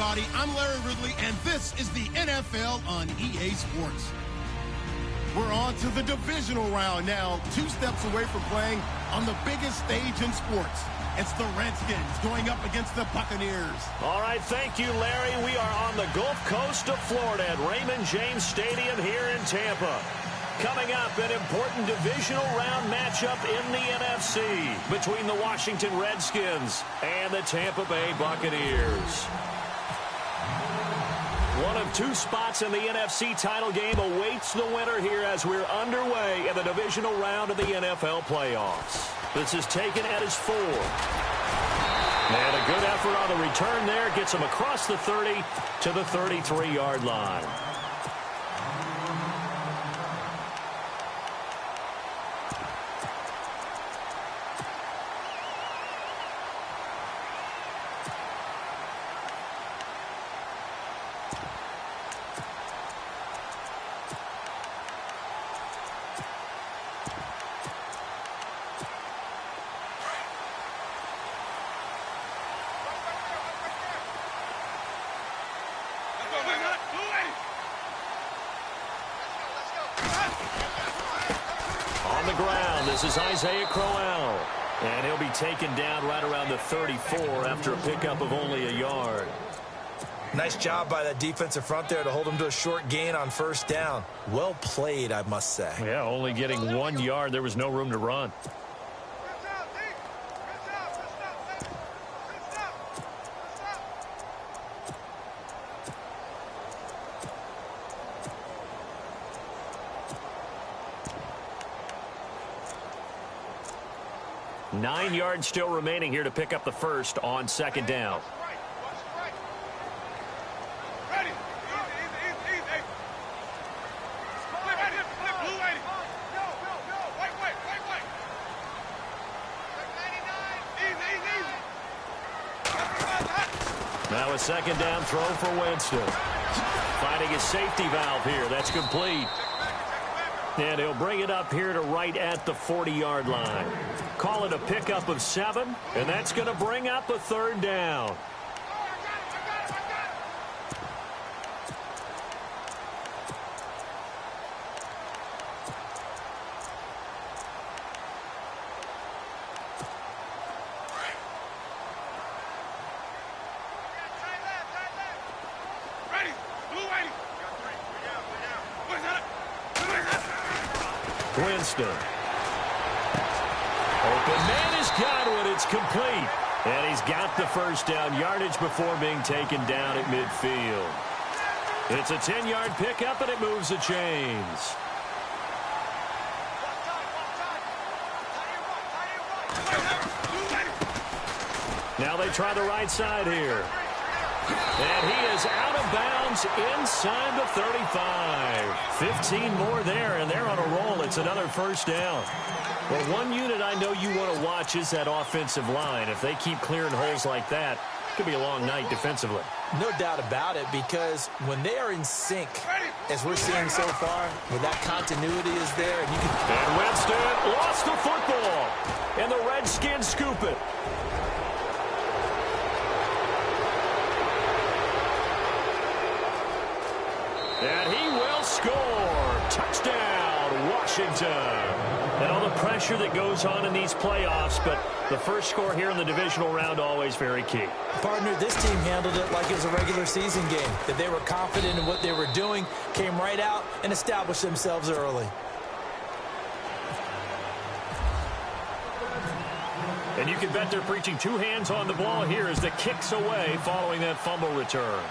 everybody. I'm Larry Ridley, and this is the NFL on EA Sports. We're on to the divisional round now, 2 steps away from playing on the biggest stage in sports. It's the Redskins going up against the Buccaneers. All right, thank you, Larry. We are on the Gulf Coast of Florida at Raymond James Stadium here in Tampa. Coming up, an important divisional round matchup in the NFC between the Washington Redskins and the Tampa Bay Buccaneers. One of 2 spots in the NFC title game awaits the winner here as we're underway in the divisional round of the NFL playoffs. This is taken at his 4. And a good effort on the return there. Gets him across the 30 to the 33-yard line. On the ground, this is Isaiah Crowell. And he'll be taken down right around the 34 after a pickup of only a yard. Nice job by that defensive front there to hold him to a short gain on first down. Well played, I must say. Yeah, only getting 1 yard. There was no room to run. Nine yards still remaining here to pick up the first on second down. Now a second down throw for Winston. Finding a safety valve here. That's complete. And he'll bring it up here to right at the 40-yard line. Call it a pickup of 7, and that's going to bring up a third down. Winston. Open man has got one. It's complete. And he's got the first down yardage before being taken down at midfield. It's a 10-yard pickup, and it moves the chains. Now they try the right side here. And he is out of bounds inside the 35. 15 more there, and they're on a roll. It's another first down. Well, one unit I know you want to watch is that offensive line. If they keep clearing holes like that, it could be a long night defensively. No doubt about it, because when they are in sync, as we're seeing so far, where that continuity is there. And Winston lost the football, and the Redskins scoop it. And he will score. Touchdown, Washington. And all the pressure that goes on in these playoffs, but the first score here in the divisional round always very key. Partner, this team handled it like it was a regular season game. That they were confident in what they were doing, came right out and established themselves early. And you can bet they're preaching 2 hands on the ball here as the kick's away following that fumble return.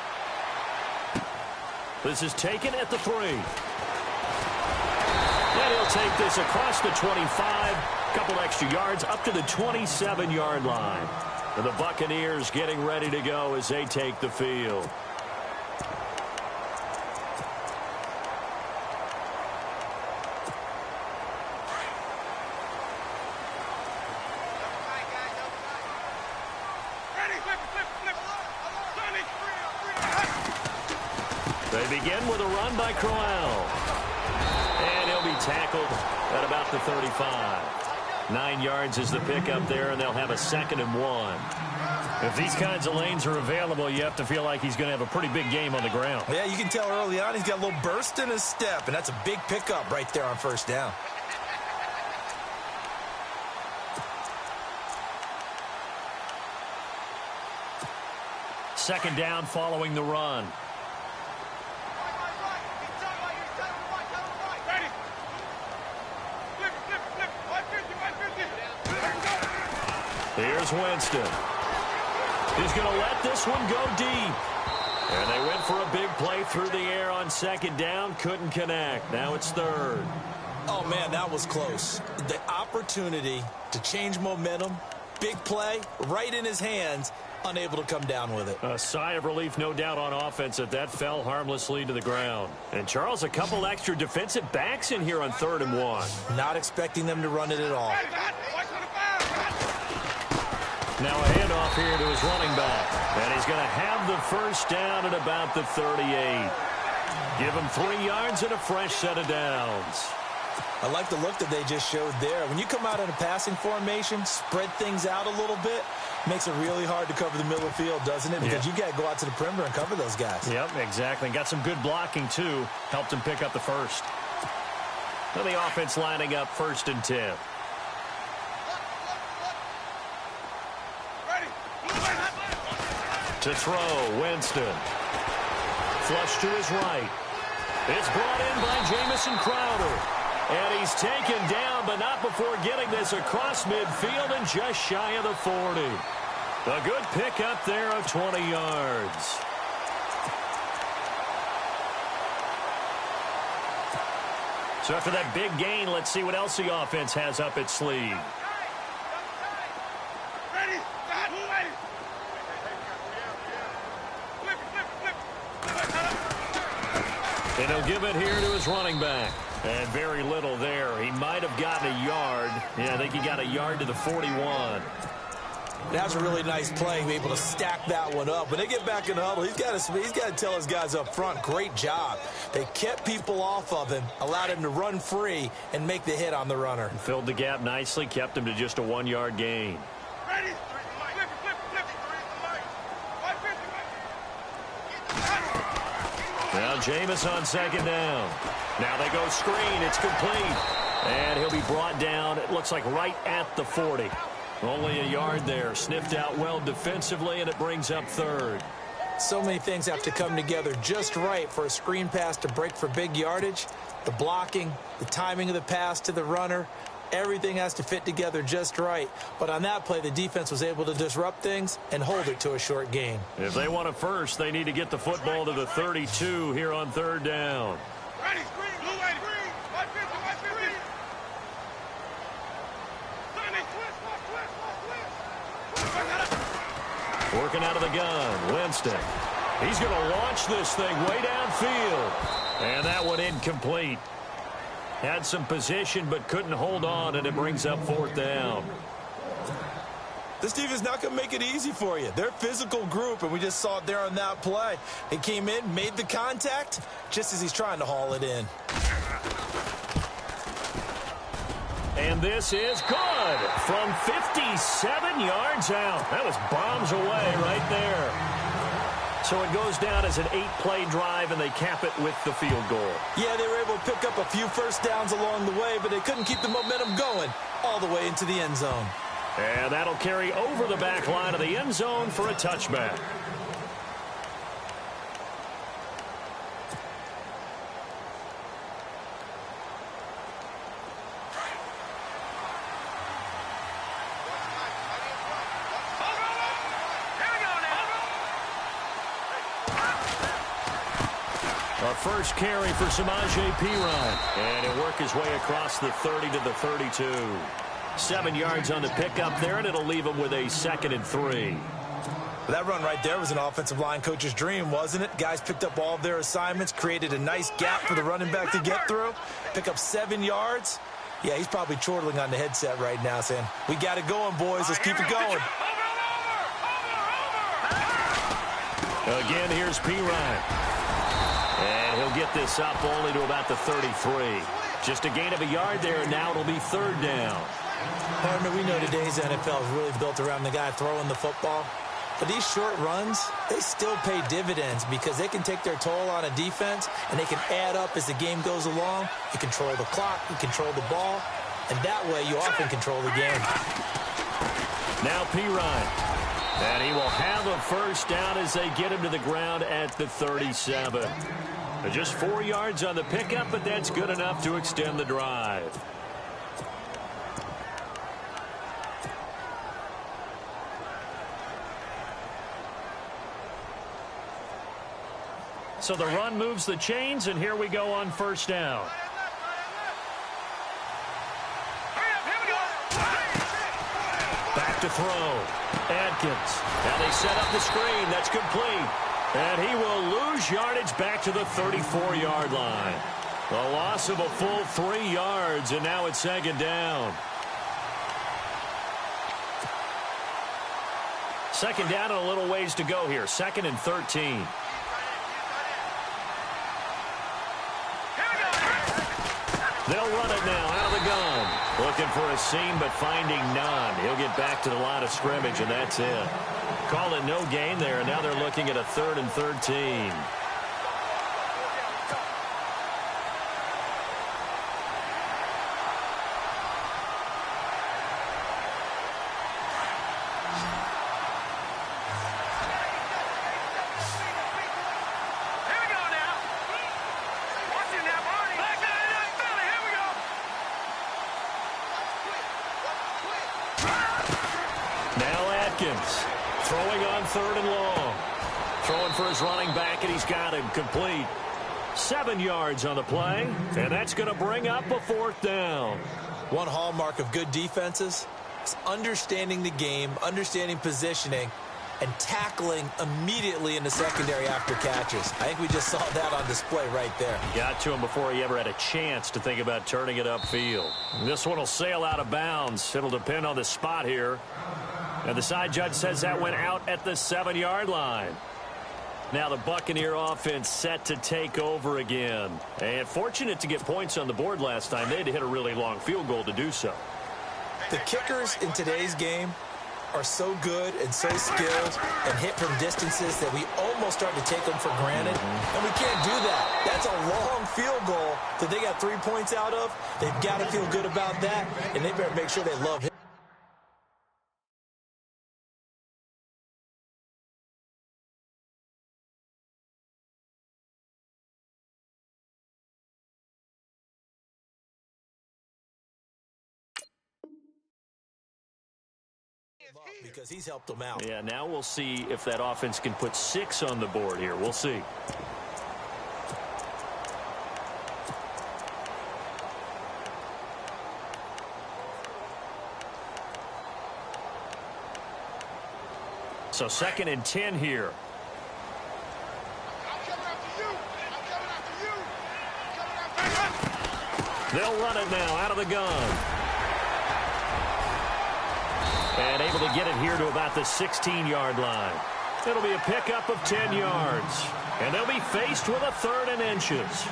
This is taken at the 3. And he'll take this across the 25. Couple extra yards up to the 27-yard line. And the Buccaneers getting ready to go as they take the field. They begin with a run by Crowell. And he'll be tackled at about the 35. 9 yards is the pickup there, and they'll have a 2nd and 1. If these kinds of lanes are available, you have to feel like he's going to have a pretty big game on the ground. Yeah, you can tell early on he's got a little burst in his step, and that's a big pickup right there on first down. Second down following the run. Here's Winston. He's going to let this one go deep. And they went for a big play through the air on second down. Couldn't connect. Now it's third. Oh, man, that was close. The opportunity to change momentum, big play, right in his hands, unable to come down with it. A sigh of relief, no doubt, on offense that fell harmlessly to the ground. And, Charles, a couple extra defensive backs in here on 3rd and 1. Not expecting them to run it at all. Now a handoff here to his running back. And he's going to have the first down at about the 38. Give him 3 yards and a fresh set of downs. I like the look that they just showed there. When you come out in a passing formation, spread things out a little bit, makes it really hard to cover the middle of the field, doesn't it? Because you got to go out to the perimeter and cover those guys. Yep, exactly. And got some good blocking, too. Helped him pick up the first. Now the offense lining up 1st and 10. To throw, Winston. Flush to his right. It's brought in by Jamison Crowder. And he's taken down, but not before getting this across midfield and just shy of the 40. A good pickup there of 20 yards. So after that big gain, let's see what else the offense has up its sleeve. And he'll give it here to his running back. And very little there. He might have gotten a yard. Yeah, I think he got a yard to the 41. That's a really nice play, able to stack that one up. When they get back in the huddle, he's got to tell his guys up front, great job. They kept people off of him, allowed him to run free and make the hit on the runner. Filled the gap nicely, kept him to just a 1-yard gain. Now Jameis on second down. Now they go screen. It's complete. And he'll be brought down, it looks like right at the 40. Only a yard there. Sniffed out well defensively, and it brings up 3rd. So many things have to come together just right for a screen pass to break for big yardage. The blocking, the timing of the pass to the runner, everything has to fit together just right. But on that play, the defense was able to disrupt things and hold it to a short gain. If they want a first, they need to get the football to the 32 here on 3rd down. Ready, screen, blue way, green, 150, 150. Working out of the gun, Winston. He's going to launch this thing way downfield. And that one incomplete. Had some position but couldn't hold on, and it brings up 4th down. This defense is not going to make it easy for you. They're a physical group, and we just saw it there on that play. He came in, made the contact, just as he's trying to haul it in. And this is good from 57 yards out. That was bombs away right there. So it goes down as an 8-play drive, and they cap it with the field goal. Yeah, they were able to pick up a few first downs along the way, but they couldn't keep the momentum going all the way into the end zone. And that'll carry over the back line of the end zone for a touchback. A first carry for Samaje Perine. And he'll work his way across the 30 to the 32. 7 yards on the pickup there, and it'll leave him with a 2nd and 3. That run right there was an offensive line coach's dream, wasn't it? Guys picked up all of their assignments, created a nice gap for the running back to get through, pick up 7 yards. Yeah, he's probably chortling on the headset right now saying, we got it going, boys. Let's keep it going. Again, here's Perine. And he'll get this up only to about the 33. Just a gain of a yard there, and now it'll be 3rd down. Partner, we know today's NFL is really built around the guy throwing the football. But these short runs, they still pay dividends because they can take their toll on a defense and they can add up as the game goes along. You control the clock, you control the ball, and that way you often control the game. Now Pirine. And he will have a first down as they get him to the ground at the 37. Just 4 yards on the pickup, but that's good enough to extend the drive. So the run moves the chains, and here we go on first down. Back to throw. Atkins. Now they set up the screen. That's complete. And he will lose yardage back to the 34-yard line. A loss of a full 3 yards, and now it's second down. Second down and a little ways to go here. 2nd and 13. They'll run it now out of the gun. Looking for a seam, but finding none. He'll get back to the line of scrimmage, and that's it. Call it no gain there, and now they're looking at a 3rd and 13. Throwing on 3rd and long. Throwing for his running back, and he's got him complete. 7 yards on the play, and that's going to bring up a 4th down. One hallmark of good defenses is understanding the game, understanding positioning, and tackling immediately in the secondary after catches. I think we just saw that on display right there. Got to him before he ever had a chance to think about turning it upfield. This one will sail out of bounds. It'll depend on the spot here. And the side judge says that went out at the 7-yard line. Now the Buccaneer offense set to take over again. And fortunate to get points on the board last time. They had to hit a really long field goal to do so. The kickers in today's game are so good and so skilled and hit from distances that we almost start to take them for granted. And we can't do that. That's a long field goal that they got 3 points out of. They've got to feel good about that, and they better make sure they love him. Because he's helped them out. Yeah, now we'll see if that offense can put 6 on the board here. We'll see. So 2nd and 10 here. They'll run it now out of the gun. And able to get it here to about the 16-yard line. It'll be a pickup of 10 yards. And they'll be faced with a 3rd and inches.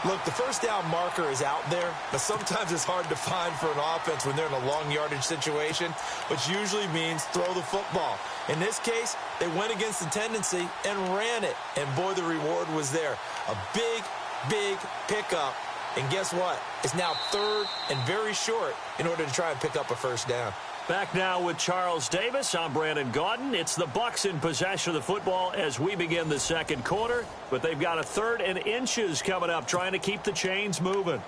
Look, the first down marker is out there, but sometimes it's hard to find for an offense when they're in a long yardage situation, which usually means throw the football. In this case, they went against the tendency and ran it. And, boy, the reward was there. A big, big pickup. And guess what? It's now 3rd and very short in order to try and pick up a first down. Back now with Charles Davis. I'm Brandon Gaudin. It's the Bucs in possession of the football as we begin the second quarter. But they've got a 3rd and inches coming up, trying to keep the chains moving.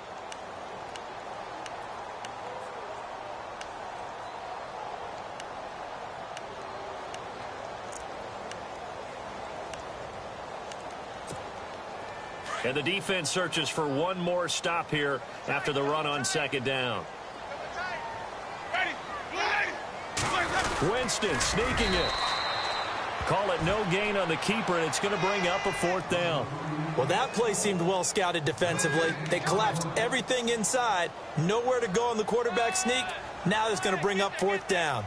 And the defense searches for one more stop here after the run on 2nd down. Winston sneaking it. Call it no gain on the keeper, and it's going to bring up a 4th down. Well, that play seemed well scouted defensively. They collapsed everything inside. Nowhere to go on the quarterback sneak. Now it's going to bring up 4th down.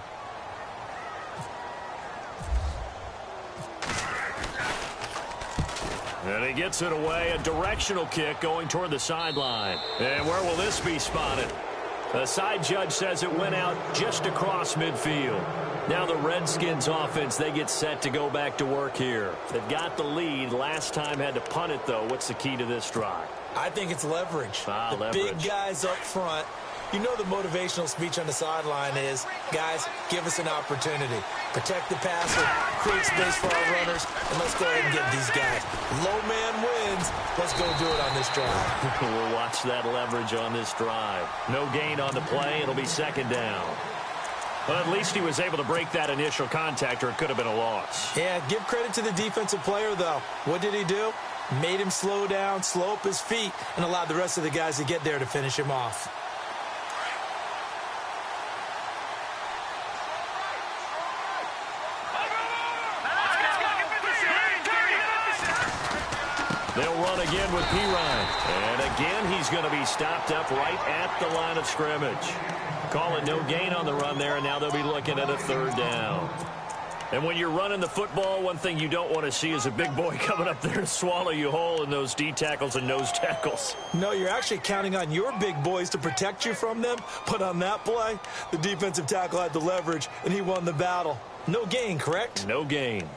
And he gets it away. A directional kick going toward the sideline. And where will this be spotted? The side judge says it went out just across midfield. Now the Redskins offense, they get set to go back to work here. They've got the lead. Last time had to punt it, though. What's the key to this drive? I think it's leverage. The big guys up front. You know the motivational speech on the sideline is, guys, give us an opportunity. Protect the passer, create space for our runners, and let's go ahead and get these guys. Low man wins. Let's go do it on this drive. We'll watch that leverage on this drive. No gain on the play. It'll be second down. But at least he was able to break that initial contact, or it could have been a loss. Yeah, give credit to the defensive player, though. What did he do? Made him slow down, slow up his feet, and allowed the rest of the guys to get there to finish him off. They'll run again with Pirine. And again, he's going to be stopped up right at the line of scrimmage. Call it no gain on the run there, and now they'll be looking at a third down. And when you're running the football, one thing you don't want to see is a big boy coming up there to swallow you whole in those D tackles and nose tackles. No, you're actually counting on your big boys to protect you from them. But on that play, the defensive tackle had the leverage, and he won the battle. No gain, correct? No gain.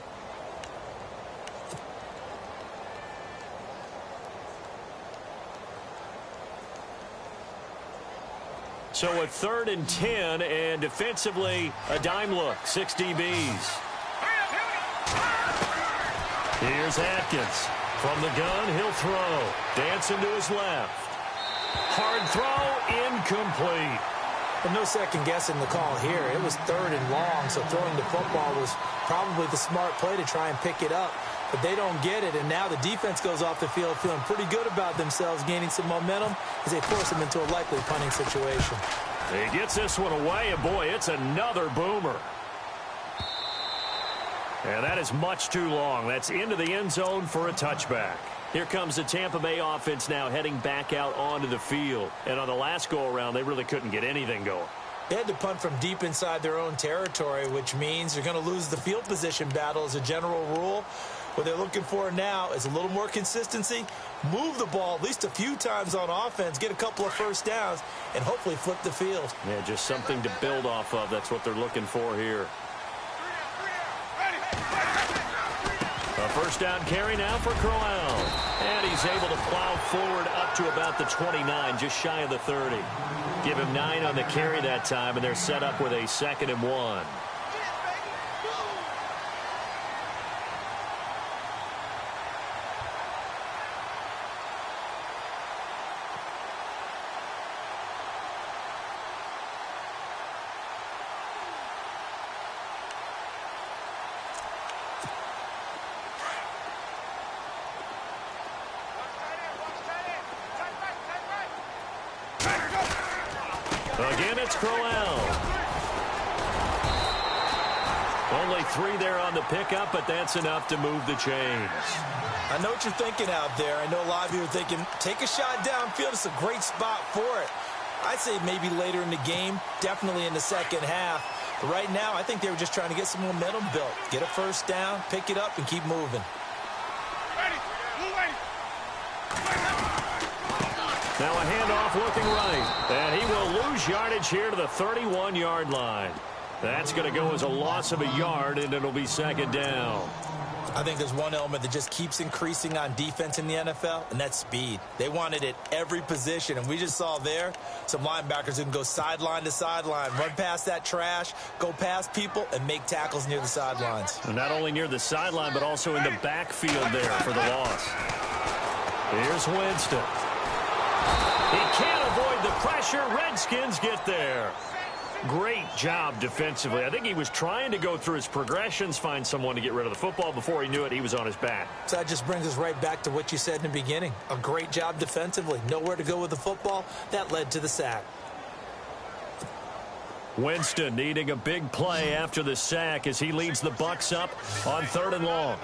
So a 3rd and 10, and defensively, a dime look, 6 DBs. Here's Atkins. From the gun, he'll throw. Dancing to his left. Hard throw, incomplete. But no second guessing the call here. It was 3rd and long, so throwing the football was probably the smart play to try and pick it up. But they don't get it, and now the defense goes off the field feeling pretty good about themselves, gaining some momentum as they force them into a likely punting situation. He gets this one away, and boy, it's another boomer. And that is much too long. That's into the end zone for a touchback. Here comes the Tampa Bay offense now heading back out onto the field. And on the last go-around, they really couldn't get anything going. They had to punt from deep inside their own territory, which means you're going to lose the field position battle as a general rule. What they're looking for now is a little more consistency, move the ball at least a few times on offense, get a couple of first downs, and hopefully flip the field. Yeah, just something to build off of. That's what they're looking for here. A first down carry now for Crowell. And he's able to plow forward up to about the 29, just shy of the 30. Give him 9 on the carry that time, and they're set up with a 2nd and 1. Again, it's Crowell. Only 3 there on the pickup, but that's enough to move the chains. I know what you're thinking out there. I know a lot of you are thinking, take a shot downfield. It's a great spot for it. I'd say maybe later in the game, definitely in the second half. But right now, I think they were just trying to get some momentum built. Get a first down, pick it up, and keep moving. Now a handoff looking right. And he will lose yardage here to the 31-yard line. That's going to go as a loss of a yard, and it'll be 2nd down. I think there's one element that just keeps increasing on defense in the NFL, and that's speed. They want it at every position, and we just saw there some linebackers who can go sideline to sideline, run past that trash, go past people, and make tackles near the sidelines. And not only near the sideline, but also in the backfield there for the loss. Here's Winston. He can't avoid the pressure. Redskins get there. Great job defensively. I think he was trying to go through his progressions, find someone to get rid of the football. Before he knew it, he was on his back. So that just brings us right back to what you said in the beginning. A great job defensively. Nowhere to go with the football. That led to the sack. Winston needing a big play after the sack as he leads the Bucs up on 3rd and long.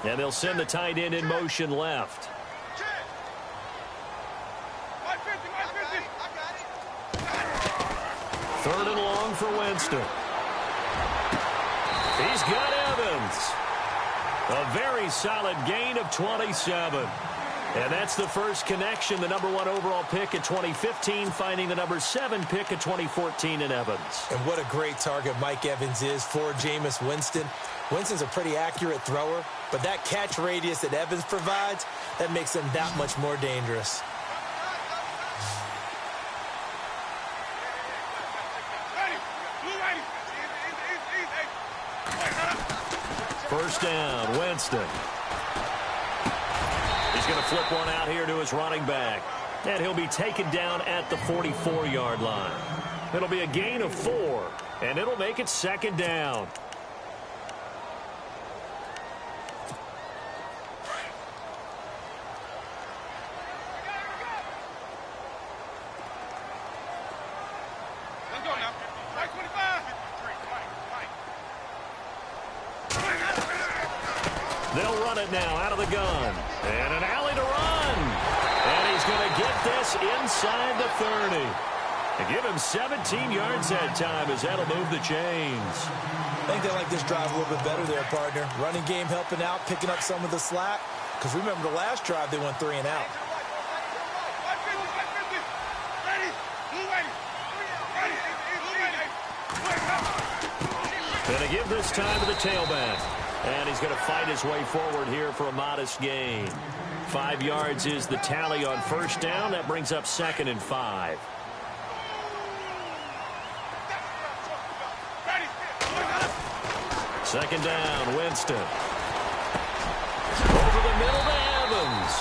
And they'll send the tight end in motion left. Third and long for Winston. He's got Evans. A very solid gain of 27. And that's the first connection, the #1 overall pick in 2015, finding the #7 pick in 2014 in Evans. And what a great target Mike Evans is for Jameis Winston. Winston's a pretty accurate thrower, but that catch radius that Evans provides, that makes him that much more dangerous. First down, Winston. He's going to flip one out here to his running back. And he'll be taken down at the 44-yard line. It'll be a gain of 4, and it'll make it second down. Let's go now. 25. They'll run it now out of the gun. And an alley to run. And he's going to get this inside the 30. And give him 17 yards that time as that'll move the chains. I think they like this drive a little bit better there, partner. Running game helping out, picking up some of the slack. Because remember the last drive, they went 3 and out. Going to give this time to the tailback. And he's going to fight his way forward here for a modest gain. 5 yards is the tally on first down. That brings up 2nd and 5. Second down, Winston. Over the middle to Evans.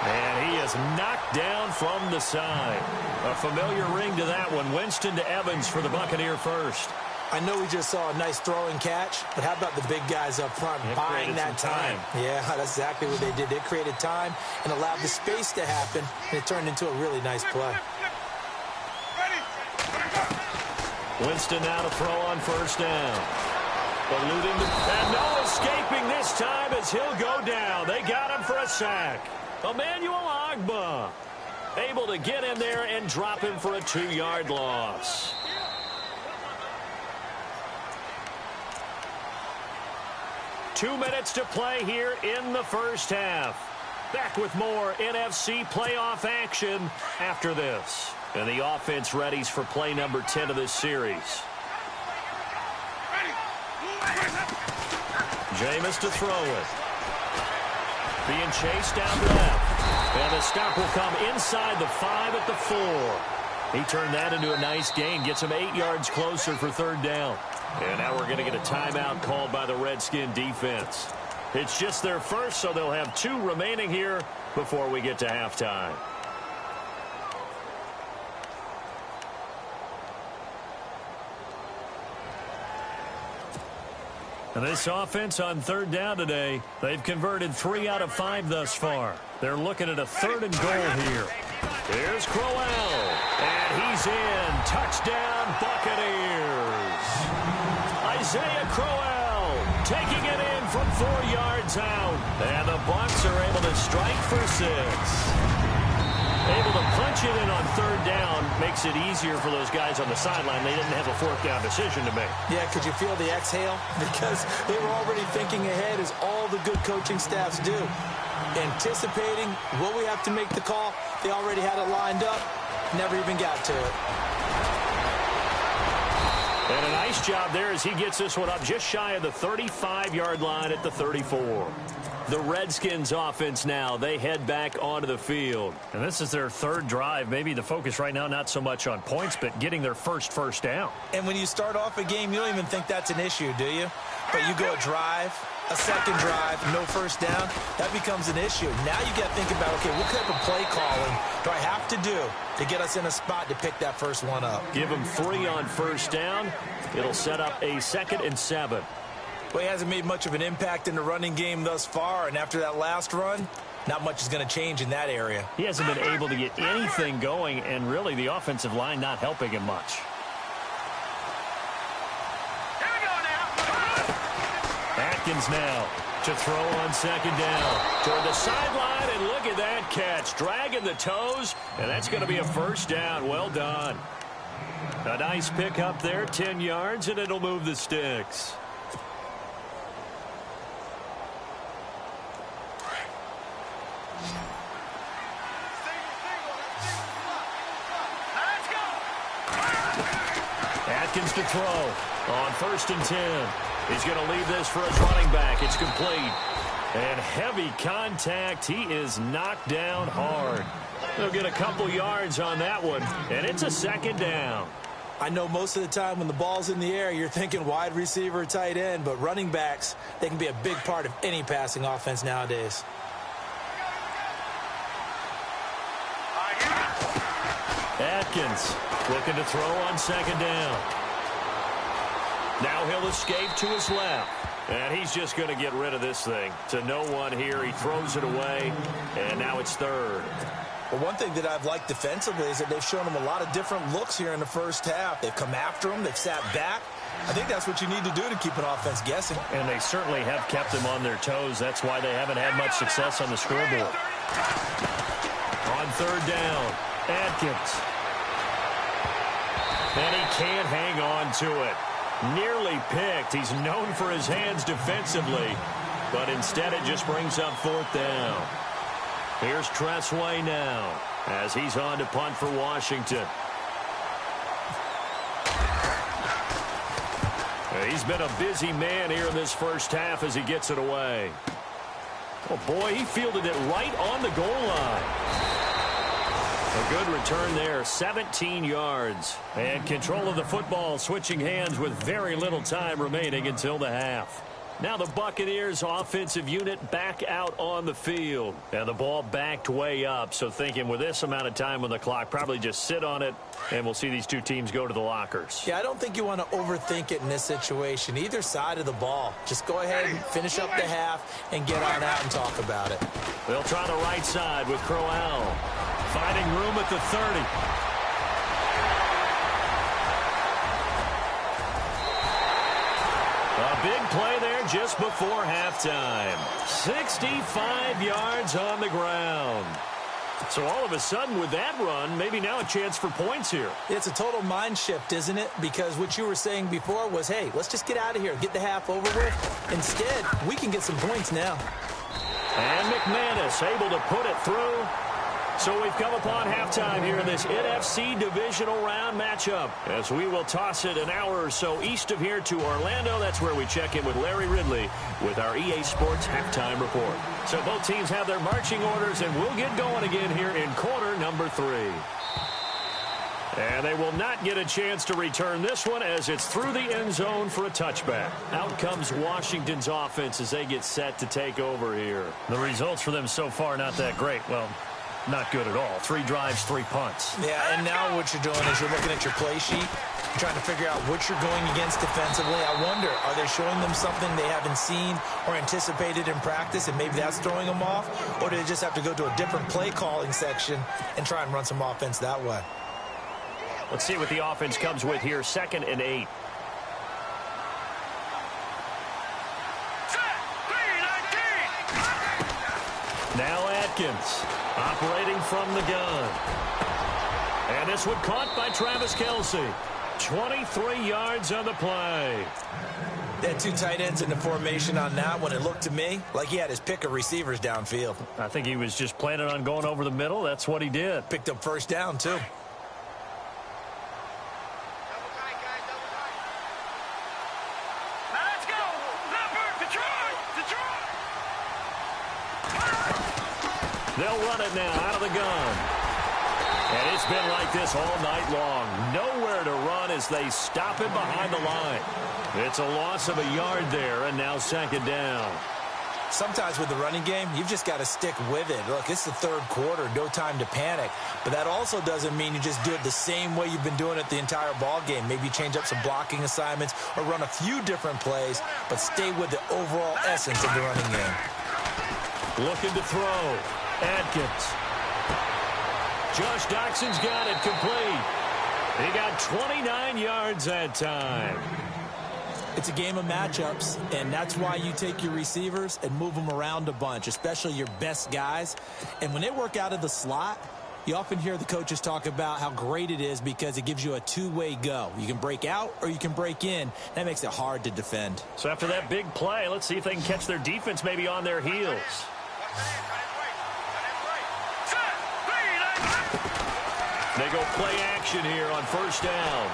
And he is knocked down from the side. A familiar ring to that one. Winston to Evans for the Buccaneer first. I know we just saw a nice throwing catch, but how about the big guys up front buying that time? Yeah, that's exactly what they did. They created time and allowed the space to happen, and it turned into a really nice play. Winston now to throw on first down. Eluding and no escaping this time as he'll go down. They got him for a sack. Emmanuel Ogbah able to get in there and drop him for a 2-yard loss. Two minutes to play here in the first half. Back with more NFC playoff action after this. And the offense readies for play number 10 of this series. Jameis to throw it. Being chased down left. And the stop will come inside the 5 at the 4. He turned that into a nice gain. Gets him 8 yards closer for third down. And now we're going to get a timeout called by the Redskin defense. It's just their first, so they'll have 2 remaining here before we get to halftime. And this offense on third down today, they've converted 3 out of 5 thus far. They're looking at a 3rd and goal here. Here's Crowell, and he's in. Touchdown, Buccaneers. Isaiah Crowell taking it in from 4 yards out. And the Bucs are able to strike for 6. Able to punch it in on third down makes it easier for those guys on the sideline. They didn't have a 4th down decision to make. Yeah, could you feel the exhale? Because they were already thinking ahead, as all the good coaching staffs do. Anticipating, will we have to make the call? They already had it lined up. Never even got to it. And a nice job there as he gets this one up just shy of the 35-yard line at the 34. The Redskins offense now, they head back onto the field. And this is their 3rd drive. Maybe the focus right now not so much on points, but getting their first down. And when you start off a game, you don't even think that's an issue, do you? But you go a drive, a 2nd drive, no first down, that becomes an issue. Now you got to think about, okay, what type of play calling do I have to do to get us in a spot to pick that first one up? Give them 3 on first down. It'll set up a 2nd and 7. Well, he hasn't made much of an impact in the running game thus far, and after that last run, not much is going to change in that area. He hasn't been able to get anything going, and really the offensive line not helping him much. Atkins now to throw on 2nd down. Toward the sideline, and look at that catch. Dragging the toes, and that's going to be a first down. Well done. A nice pick up there, 10 yards, and it'll move the sticks. Atkins to throw on 1st and 10. He's going to leave this for his running back. It's complete. And heavy contact. He is knocked down hard. They'll get a couple yards on that one, and it's a 2nd down. I know most of the time when the ball's in the air, you're thinking wide receiver, tight end, but running backs, they can be a big part of any passing offense nowadays. Atkins looking to throw on 2nd down. Now he'll escape to his left. And he's just going to get rid of this thing. To no one here. He throws it away. And now it's 3rd. Well, one thing that I've liked defensively is that they've shown him a lot of different looks here in the first half. They've come after him. They've sat back. I think that's what you need to do to keep an offense guessing. And they certainly have kept them on their toes. That's why they haven't had much success on the scoreboard. On 3rd down, Atkins. And he can't hang on to it. Nearly picked. He's known for his hands defensively, but instead it just brings up 4th down. Here's Tressway now as he's on to punt for Washington. He's been a busy man here in this first half as he gets it away. Oh, boy, he fielded it right on the goal line. A good return there, 17 yards. And control of the football, switching hands with very little time remaining until the half. Now the Buccaneers offensive unit back out on the field. And the ball backed way up. So thinking with this amount of time on the clock, probably just sit on it. And we'll see these two teams go to the lockers. Yeah, I don't think you want to overthink it in this situation. Either side of the ball. Just go ahead and finish up the half and get on out and talk about it. They'll try the right side with Crowell. Finding room at the 30. A big play there just before halftime. 65 yards on the ground. So all of a sudden with that run, maybe now a chance for points here. It's a total mind shift, isn't it? Because what you were saying before was, hey, let's just get out of here, get the half over with. Instead, we can get some points now. And McManus able to put it through. So we've come upon halftime here in this NFC Divisional Round matchup as we will toss it an hour or so east of here to Orlando. That's where we check in with Larry Ridley with our EA Sports Halftime Report. So both teams have their marching orders, and we'll get going again here in quarter number 3. And they will not get a chance to return this one as it's through the end zone for a touchback. Out comes Washington's offense as they get set to take over here. The results for them so far not that great. Well, not good at all. 3 drives, 3 punts. Yeah, and now what you're doing is you're looking at your play sheet, trying to figure out what you're going against defensively. I wonder, are they showing them something they haven't seen or anticipated in practice, and maybe that's throwing them off? Or do they just have to go to a different play calling section and try and run some offense that way? Let's see what the offense comes with here. 2nd and 8. Now Atkins operating from the gun. And this one caught by Travis Kelce. 23 yards on the play. They had 2 tight ends in the formation on that one. It looked to me like he had his pick of receivers downfield. I think he was just planning on going over the middle. That's what he did. Picked up 1st down, too. They'll run it now out of the gun. And it's been like this all night long. Nowhere to run as they stop him behind the line. It's a loss of a yard there, and now 2nd down. Sometimes with the running game, you've just got to stick with it. Look, it's the 3rd quarter, no time to panic. But that also doesn't mean you just do it the same way you've been doing it the entire ball game. Maybe change up some blocking assignments or run a few different plays, but stay with the overall essence of the running game. Looking to throw. Atkins. Josh Doxson's got it complete. He got 29 yards that time. It's a game of matchups, and that's why you take your receivers and move them around a bunch, especially your best guys. And when they work out of the slot, You often hear the coaches talk about how great it is because it gives you a two-way go. You can break out or you can break in. That makes it hard to defend. So after that big play, let's see if they can catch their defense maybe on their heels. They go play action here on first down.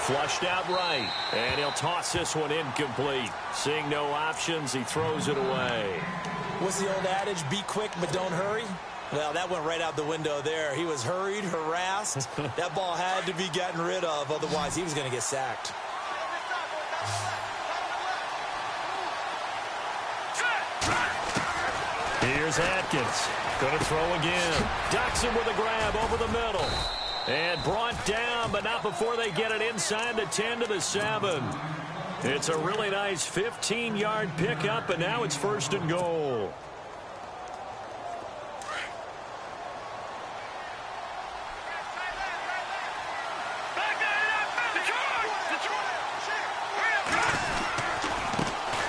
Flushed out right, and he'll toss this one incomplete. Seeing no options, he throws it away. What's the old adage? Be quick, but don't hurry. Well, that went right out the window there. He was hurried, harassed. That ball had to be gotten rid of, otherwise he was going to get sacked. Here's Atkins. Going to throw again. Ducks him with a grab over the middle. And brought down, but not before they get it inside the 10 to the 7. It's a really nice 15-yard pickup, and now it's first and goal.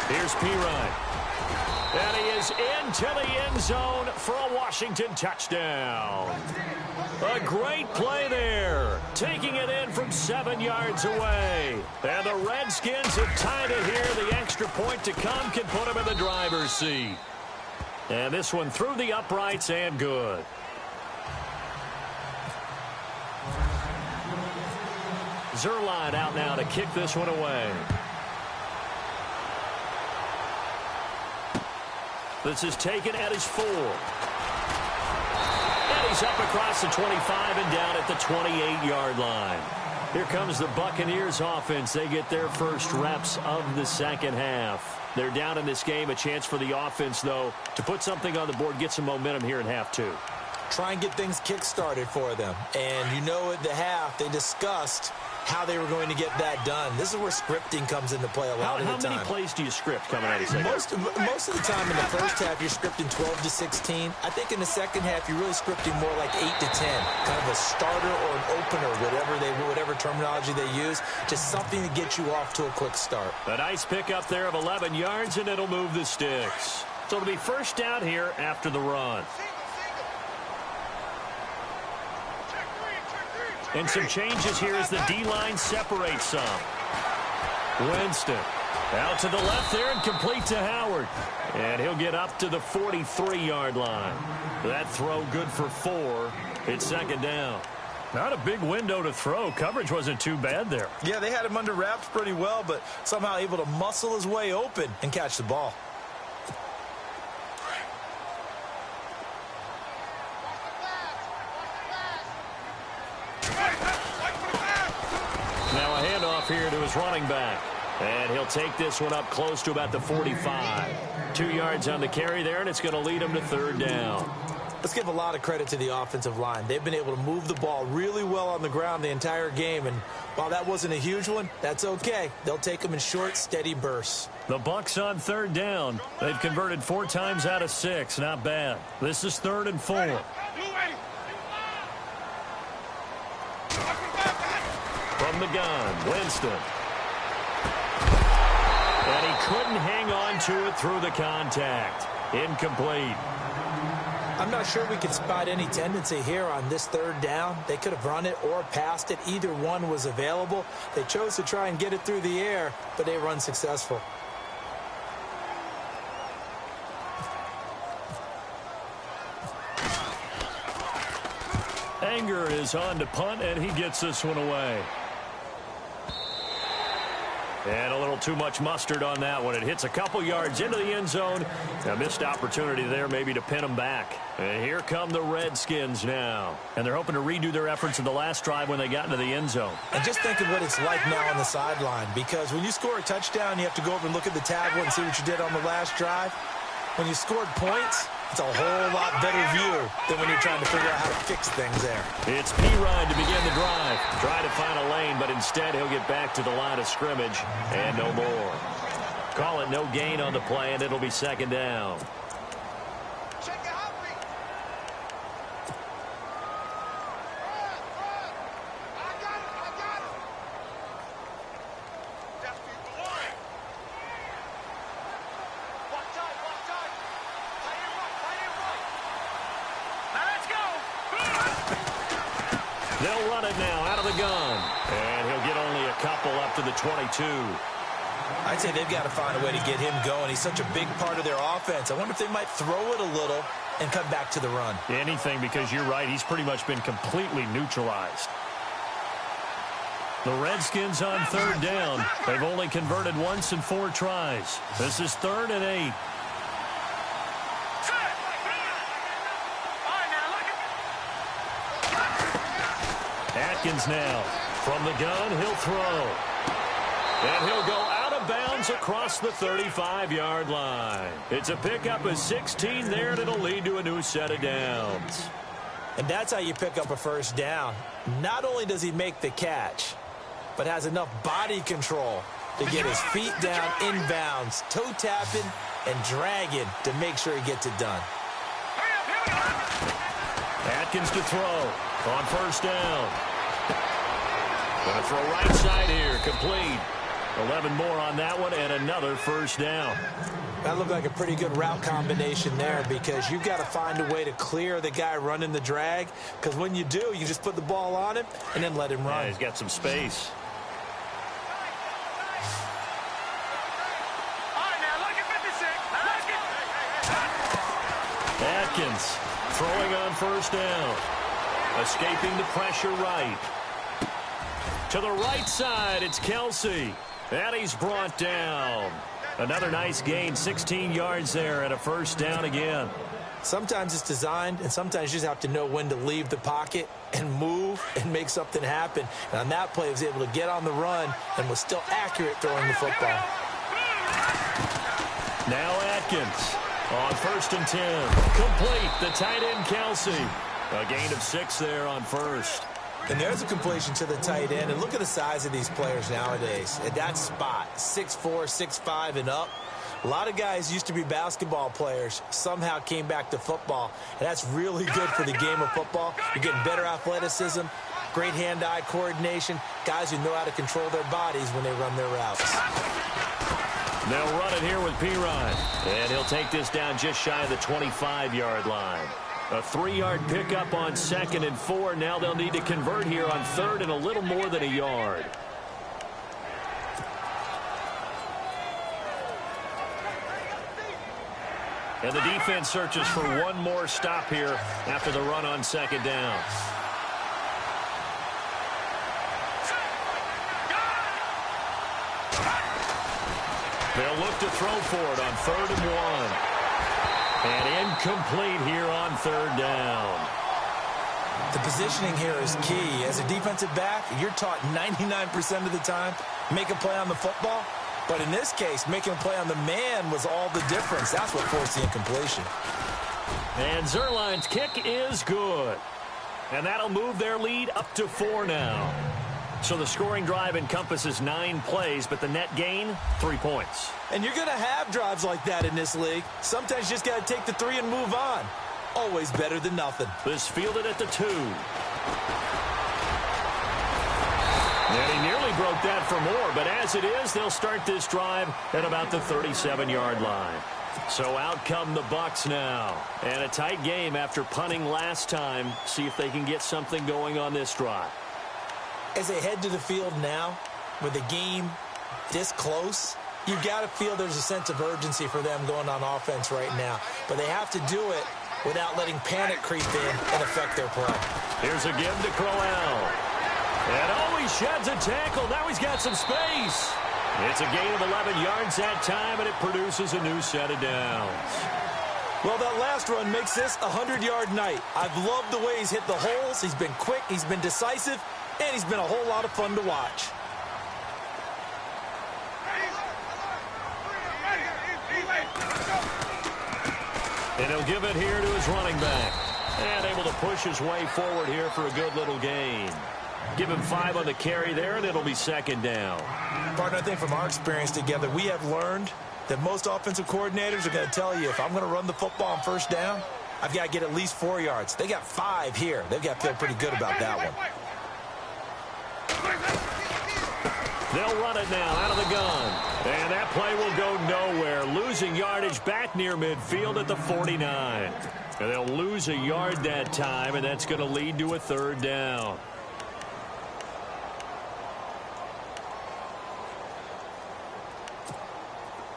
Here's Pirine. And he is into the end zone for a Washington touchdown. A great play there. Taking it in from 7 yards away. And the Redskins have tied it here. The extra point to come can put them in the driver's seat. And this one through the uprights and good. Zerline out now to kick this one away. This is taken at his 4. And he's up across the 25 and down at the 28-yard line. Here comes the Buccaneers offense. They get their first reps of the second half. They're down in this game. A chance for the offense, though, to put something on the board, get some momentum here in half 2. Try and get things kick-started for them. And you know at the half, they discussed how they were going to get that done. This is where scripting comes into play a lot of the time. How many plays do you script coming out of the second? Most of the time in the first half, you're scripting 12 to 16. I think in the second half, you're really scripting more like 8 to 10. Kind of a starter or an opener, whatever terminology they use. Just something to get you off to a quick start. A nice pickup there of 11 yards, and it'll move the sticks. So it'll be first down here after the run. And some changes here as the D-line separates some. Winston out to the left there and complete to Howard. And he'll get up to the 43-yard line. That throw good for 4. It's second down. Not a big window to throw. Coverage wasn't too bad there. Yeah, they had him under wraps pretty well, but somehow able to muscle his way open and catch the ball. Now a handoff here to his running back. And he'll take this one up close to about the 45. 2 yards on the carry there, and it's going to lead him to third down. Let's give a lot of credit to the offensive line. They've been able to move the ball really well on the ground the entire game. And while that wasn't a huge one, that's okay. They'll take them in short, steady bursts. The Bucs on third down. They've converted 4 times out of 6. Not bad. This is 3rd and 4. From the gun, Winston. And he couldn't hang on to it through the contact. Incomplete. I'm not sure we could spot any tendency here on this third down. They could have run it or passed it. Either one was available. They chose to try and get it through the air, but they were unsuccessful. Anger is on to punt, and he gets this one away. And a little too much mustard on that one. It hits a couple yards into the end zone. A missed opportunity there maybe to pin them back. And here come the Redskins now. And they're hoping to redo their efforts in the last drive when they got into the end zone. And just think of what it's like now on the sideline. Because when you score a touchdown, you have to go over and look at the tablet and see what you did on the last drive. When you scored points, it's a whole lot better view than when you're trying to figure out how to fix things there. It's Pirine to begin the drive. Try to find a lane, but instead he'll get back to the line of scrimmage and no more. Call it no gain on the play, and it'll be second down. Now let's go! They'll run it now out of the gun. And he'll get only a couple up to the 22. I'd say they've got to find a way to get him going. He's such a big part of their offense. I wonder if they might throw it a little and come back to the run. Anything, because you're right. He's pretty much been completely neutralized. The Redskins on 3rd down. They've only converted once in 4 tries. This is 3rd and 8. Atkins now. From the gun, he'll throw. And he'll go out of bounds across the 35-yard line. It's a pickup of 16 there, and it'll lead to a new set of downs. And that's how you pick up a first down. Not only does he make the catch, but has enough body control to get his feet down inbounds, toe tapping and dragging to make sure he gets it done. Atkins to throw on 1st down. Going to throw right side here, complete. 11 more on that one, and another first down. That looked like a pretty good route combination there, because you've got to find a way to clear the guy running the drag, because when you do, you just put the ball on him and then let him run. Yeah, he's got some space. Atkins throwing on 1st down. Escaping the pressure right. To the right side, it's Kelsey. And he's brought down. Another nice gain, 16 yards there, and a first down again. Sometimes it's designed, and sometimes you just have to know when to leave the pocket and move and make something happen. And on that play, he was able to get on the run and was still accurate throwing the football. Now Atkins on 1st and 10. Complete, the tight end Kelsey. A gain of 6 there on 1st. And there's a completion to the tight end. And look at the size of these players nowadays. At that spot, 6'4", 6'5", and up. A lot of guys used to be basketball players, somehow came back to football. And that's really good for the game of football. You're getting better athleticism, great hand-eye coordination, guys who know how to control their bodies when they run their routes. They'll run it here with P-Ryan. And he'll take this down just shy of the 25-yard line. A 3-yard pickup on 2nd and 4. Now they'll need to convert here on 3rd and a little more than a yard. And the defense searches for one more stop here after the run on 2nd down. They'll look to throw for it on 3rd and 1. And incomplete here on 3rd down. The positioning here is key. As a defensive back, you're taught 99% of the time, make a play on the football. But in this case, making a play on the man was all the difference. That's what forced the incompletion. And Zerline's kick is good. And that'll move their lead up to 4 now. So the scoring drive encompasses 9 plays, but the net gain, 3 points. And you're going to have drives like that in this league. Sometimes you just got to take the 3 and move on. Always better than nothing. This fielded at the 2. And he nearly broke that for more, but as it is, they'll start this drive at about the 37-yard line. So out come the Bucs now. And a tight game after punting last time. See if they can get something going on this drive. As they head to the field now, with the game this close, you've got to feel there's a sense of urgency for them going on offense right now. But they have to do it without letting panic creep in and affect their play. Here's a give to Crowell. And he sheds a tackle. Now he's got some space. It's a gain of 11 yards that time, and it produces a new set of downs. Well, that last run makes this a 100-yard night. I've loved the way he's hit the holes. He's been quick. He's been decisive. And he's been a whole lot of fun to watch. And he'll give it here to his running back. And able to push his way forward here for a good little gain. Give him 5 on the carry there, and it'll be 2nd down. Partner, I think from our experience together, we have learned that most offensive coordinators are going to tell you, if I'm going to run the football on 1st down, I've got to get at least 4 yards. They got 5 here. They've got to feel pretty good about that one. They'll run it now out of the gun. And that play will go nowhere. Losing yardage back near midfield at the 49. And they'll lose a yard that time, and that's going to lead to a 3rd down.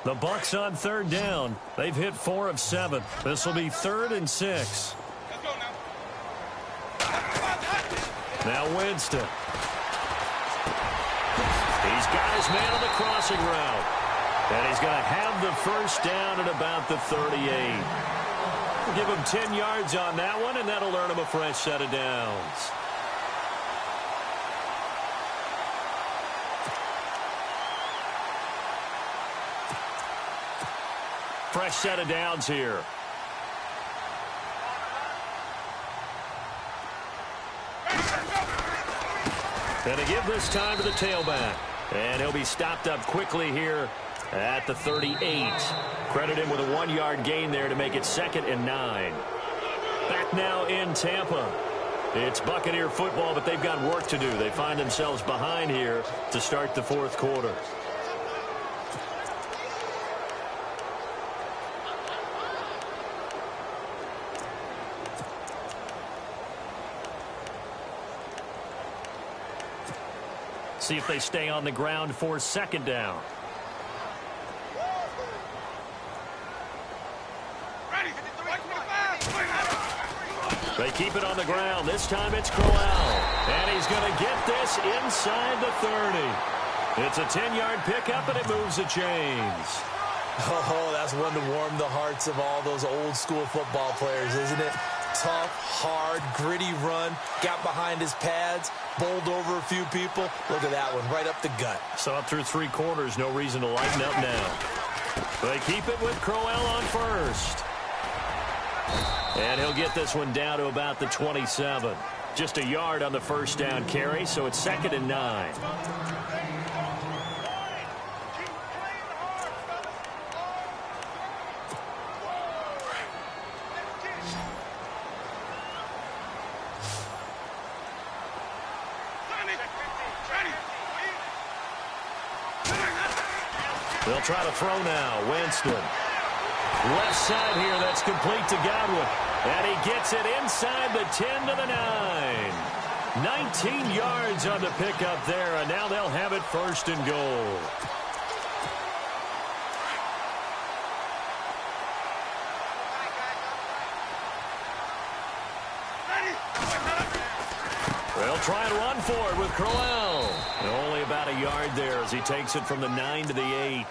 The Bucs on third down. They've hit 4 of 7. This will be 3rd and 6. Let's go now. Now Winston. He's got his man on the crossing route. And he's going to have the first down at about the 38. We'll give him 10 yards on that one, and that'll earn him a fresh set of downs. Fresh set of downs here. And to give this time to the tailback. And he'll be stopped up quickly here at the 38. Credit him with a 1-yard gain there to make it 2nd and 9. Back now in Tampa. It's Buccaneer football, but they've got work to do. They find themselves behind here to start the 4th quarter. See if they stay on the ground for 2nd down. They keep it on the ground. This time it's Crowell. And he's going to get this inside the 30. It's a 10-yard pickup, and it moves the chains. Oh, that's one to warm the hearts of all those old-school football players, isn't it? Tough, hard, gritty run. Got behind his pads, bowled over a few people. Look at that one, right up the gut. So up through 3 quarters, no reason to lighten up now. They keep it with Crowell on first. And he'll get this one down to about the 27. Just a yard on the first down carry, so it's 2nd and 9. They'll try to throw now. Winston. Left side here, that's complete to Godwin. And he gets it inside the 10 to the 9. 19 yards on the pickup there, and now they'll have it 1st and goal. They'll try and run for it with Crowell. Only about a yard there as he takes it from the 9 to the 8.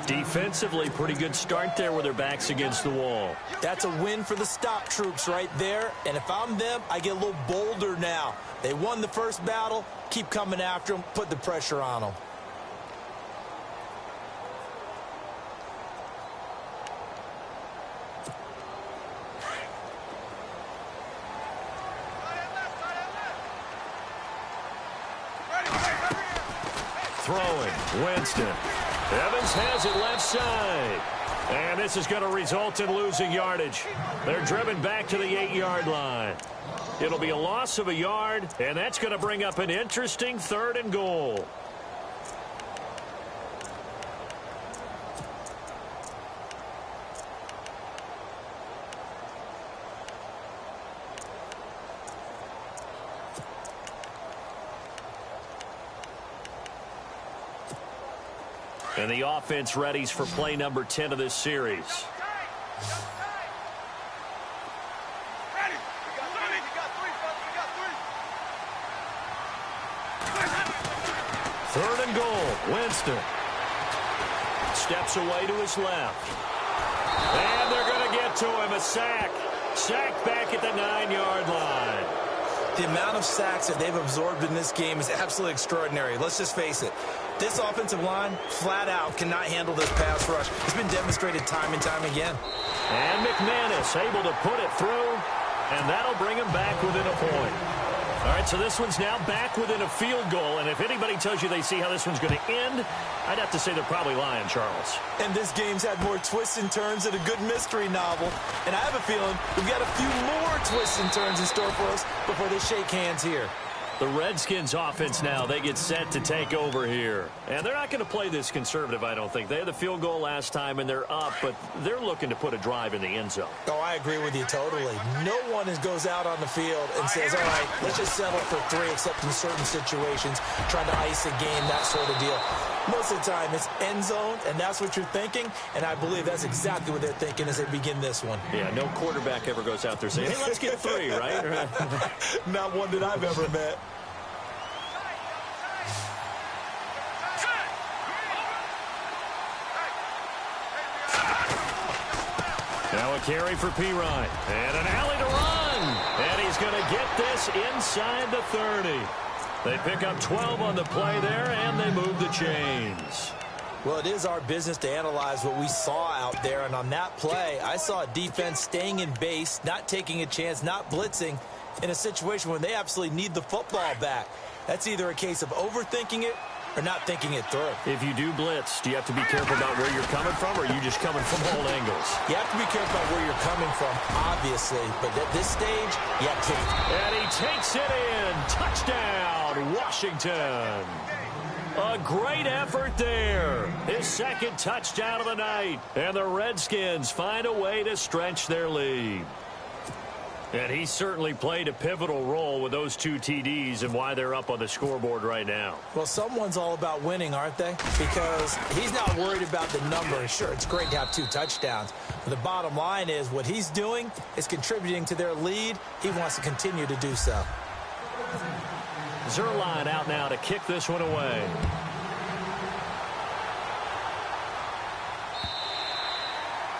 Defensively, pretty good start there with their backs against the wall. That's a win for the stop troops right there. And if I'm them, I get a little bolder now. They won the first battle. Keep coming after them. Put the pressure on them. Throwing, Winston. Evans has it left side. And this is going to result in losing yardage. They're driven back to the 8-yard line. It'll be a loss of a yard, and that's going to bring up an interesting 3rd and goal. And the offense readies for play number 10 of this series. 3rd and goal. Winston steps away to his left. And they're going to get to him. A sack. Sacked back at the 9-yard line. The amount of sacks that they've absorbed in this game is absolutely extraordinary. Let's just face it. This offensive line, flat out, cannot handle this pass rush. It's been demonstrated time and time again. And McManus able to put it through, and that'll bring him back within a point. All right, so this one's now back within a field goal, and if anybody tells you they see how this one's going to end, I'd have to say they're probably lying, Charles. And this game's had more twists and turns than a good mystery novel. And I have a feeling we've got a few more twists and turns in store for us before they shake hands here. The Redskins offense now, they get set to take over here. And they're not going to play this conservative, I don't think. They had the field goal last time, and they're up, but they're looking to put a drive in the end zone. Oh, I agree with you totally. No one goes out on the field and says, all right, let's just settle for 3, except in certain situations, trying to ice a game, that sort of deal. Most of the time, it's end zone, and that's what you're thinking, and I believe that's exactly what they're thinking as they begin this one. Yeah, no quarterback ever goes out there saying, hey, let's get 3, right? Not one that I've ever met. Now a carry for Pirine. And an alley to run. And he's going to get this inside the 30. They pick up 12 on the play there, and they move the chains. Well, it is our business to analyze what we saw out there. And on that play, I saw a defense staying in base, not taking a chance, not blitzing in a situation when they absolutely need the football back. That's either a case of overthinking it or not thinking it through. If you do blitz, do you have to be careful about where you're coming from, or are you just coming from all angles? You have to be careful about where you're coming from, obviously. But at this stage, you have to. And he takes it in. Touchdown, Washington. A great effort there. His second touchdown of the night. And the Redskins find a way to stretch their lead. And he certainly played a pivotal role with those 2 TDs and why they're up on the scoreboard right now. Well, someone's all about winning, aren't they? Because he's not worried about the number. Sure, it's great to have 2 touchdowns. But the bottom line is what he's doing is contributing to their lead. He wants to continue to do so. Zerline out now to kick this one away.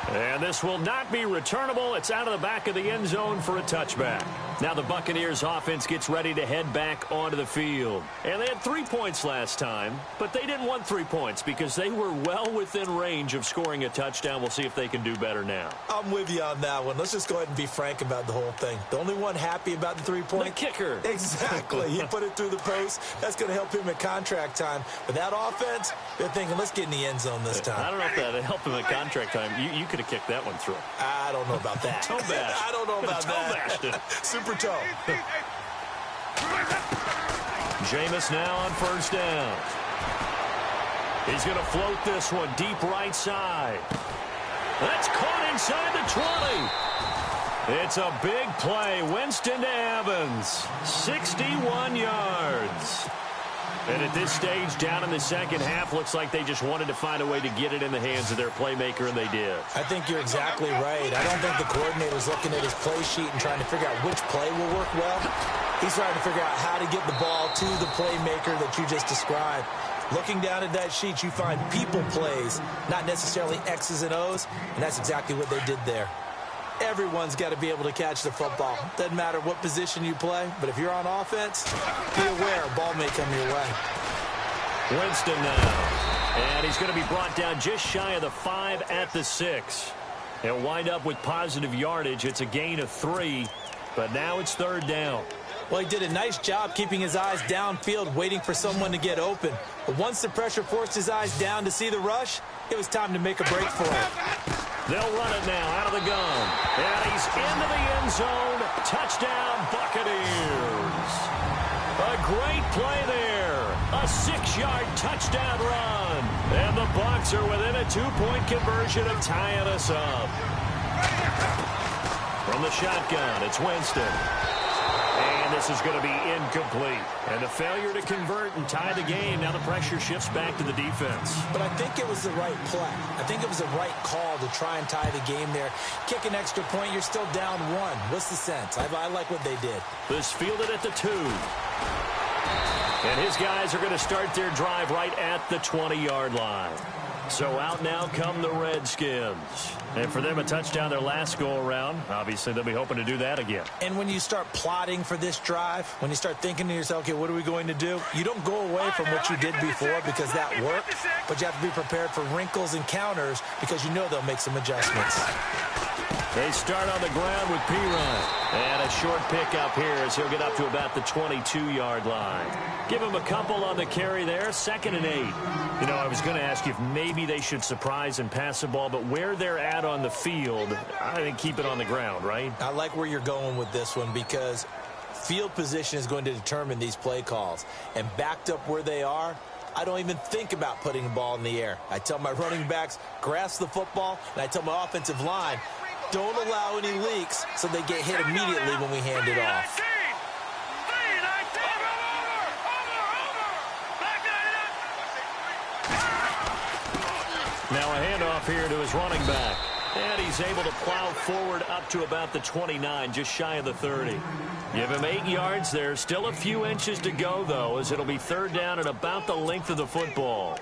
And this will not be returnable. It's out of the back of the end zone for a touchback. Now the Buccaneers offense gets ready to head back onto the field. And they had 3 points last time, but they didn't want 3 points because they were well within range of scoring a touchdown. We'll see if they can do better now. I'm with you on that one. Let's just go ahead and be frank about the whole thing. The only one happy about the 3-point. The kicker. Exactly. He put it through the post. That's going to help him at contract time. But that offense, they're thinking, let's get in the end zone this time. I don't know if that helped him at contract time. You could have kicked that one through. I don't know about that. Toe bash. I don't know about that. Toe bashed it. Super toe. Jameis now on first down. He's going to float this one deep right side. That's caught inside the 20. It's a big play. Winston to Evans. 61 yards. And at this stage, down in the second half, looks like they just wanted to find a way to get it in the hands of their playmaker, and they did. I think you're exactly right. I don't think the coordinator's looking at his play sheet and trying to figure out which play will work well. He's trying to figure out how to get the ball to the playmaker that you just described. Looking down at that sheet, you find people plays, not necessarily X's and O's, and that's exactly what they did there. Everyone's got to be able to catch the football. Doesn't matter what position you play, but if you're on offense, be aware a ball may come your way. Winston now. And he's going to be brought down just shy of the 5 at the 6. He'll wind up with positive yardage. It's a gain of 3, but now it's third down. Well, he did a nice job keeping his eyes downfield, waiting for someone to get open. But once the pressure forced his eyes down to see the rush, it was time to make a break for him. They'll run it now out of the gun. And he's into the end zone. Touchdown, Buccaneers. A great play there. A 6-yard touchdown run. And the Bucs are within a 2-point conversion of tying us up. From the shotgun, it's Winston. And this is going to be incomplete. And the failure to convert and tie the game. Now the pressure shifts back to the defense. But I think it was the right play. I think it was the right call to try and tie the game there. Kick an extra point, you're still down 1. What's the sense? I like what they did. This fielded at the 2. And his guys are going to start their drive right at the 20-yard line. So out now come the Redskins. And for them, a touchdown their last go-around. Obviously, they'll be hoping to do that again. And when you start plotting for this drive, when you start thinking to yourself, okay, what are we going to do? You don't go away from what you did before because that worked, but you have to be prepared for wrinkles and counters because you know they'll make some adjustments. They start on the ground with Pirine. And a short pickup here as he'll get up to about the 22-yard line. Give him a couple on the carry there. 2nd and 8. You know, I was going to ask you if maybe they should surprise and pass the ball, but where they're at on the field, I think keep it on the ground, right? I like where you're going with this one because field position is going to determine these play calls. And backed up where they are, I don't even think about putting the ball in the air. I tell my running backs, grasp the football, and I tell my offensive line, don't allow any leaks so they get hit immediately when we hand it off. Now a handoff here to his running back. And he's able to plow forward up to about the 29, just shy of the 30. Give him 8 yards there. Still a few inches to go, though, as it'll be third down and about the length of the football.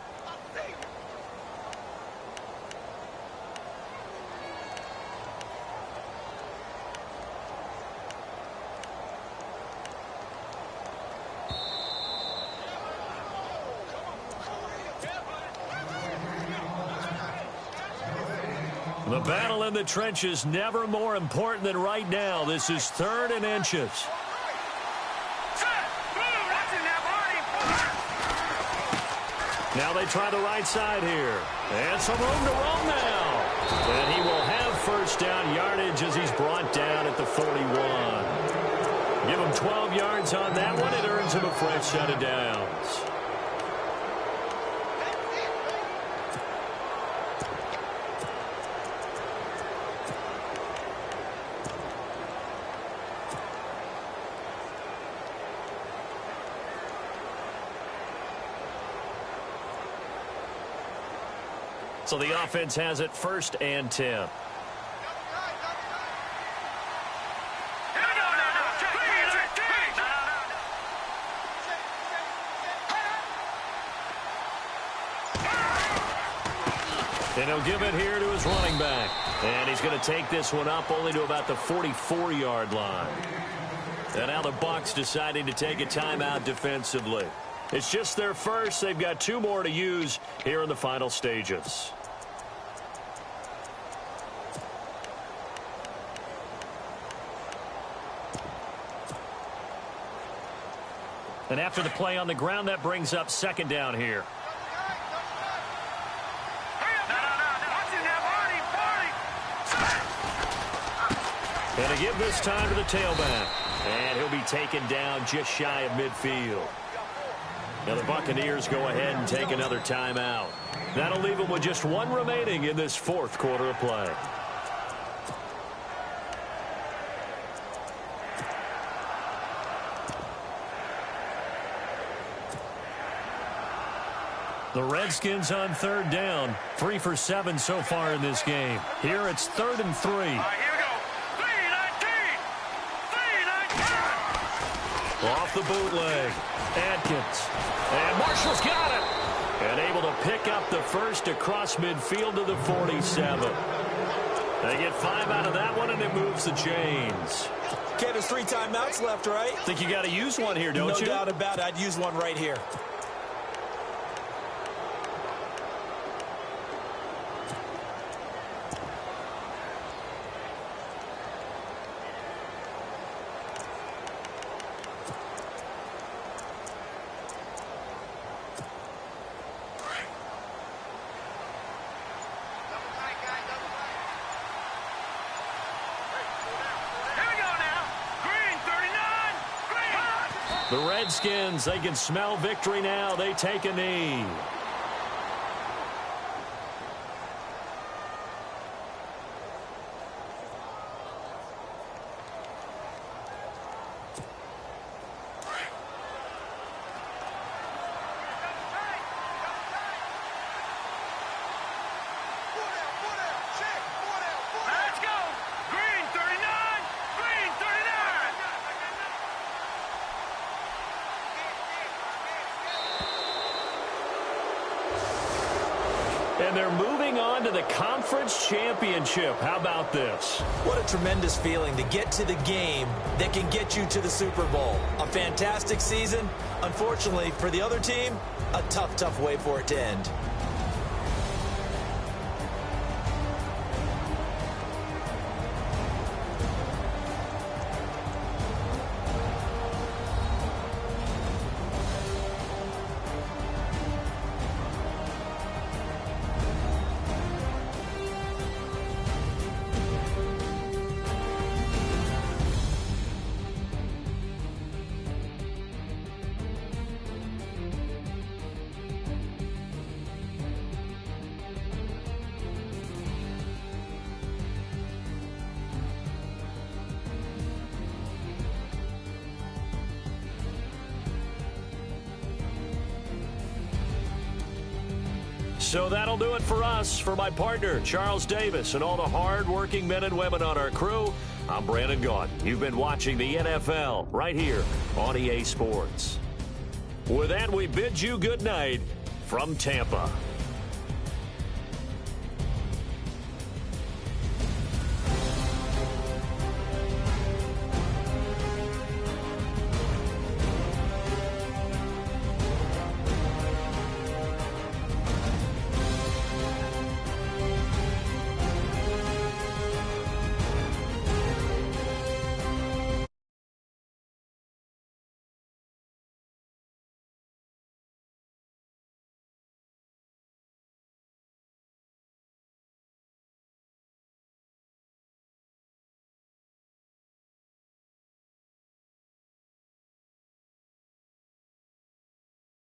The battle in the trenches never more important than right now. This is 3rd and inches. Now they try the right side here. And some room to roam now. And he will have first down yardage as he's brought down at the 41. Give him 12 yards on that one. It earns him a fresh set of downs. So the offense has it 1st and 10. And he'll give it here to his running back. And he's going to take this one up only to about the 44-yard line. And now the Bucs deciding to take a timeout defensively. It's just their first. They've got 2 more to use here in the final stages. And after the play on the ground, that brings up 2nd down here. And to give this time to the tailback. And he'll be taken down just shy of midfield. Now the Buccaneers go ahead and take another timeout. That'll leave them with just 1 remaining in this 4th quarter of play. The Redskins on 3rd down. 3 for 7 so far in this game. Here it's 3rd and 3. All right, here we go. 3-19. Off the bootleg. Adkins. And Marshall's got it. And able to pick up the first across midfield to the 47. They get 5 out of that one, and it moves the chains. Okay, there's 3 timeouts left, right? Think you got to use one here, don't you? No doubt about it. I'd use one right here. The Redskins, they can smell victory now. They take a knee. And they're moving on to the conference championship. How about this? What a tremendous feeling to get to the game that can get you to the Super Bowl. A fantastic season. Unfortunately, for the other team, a tough, tough way for it to end. So that'll do it for us. For my partner, Charles Davis, and all the hard-working men and women on our crew, I'm Brandon Gaudin. You've been watching the NFL right here on EA Sports. With that, we bid you good night from Tampa.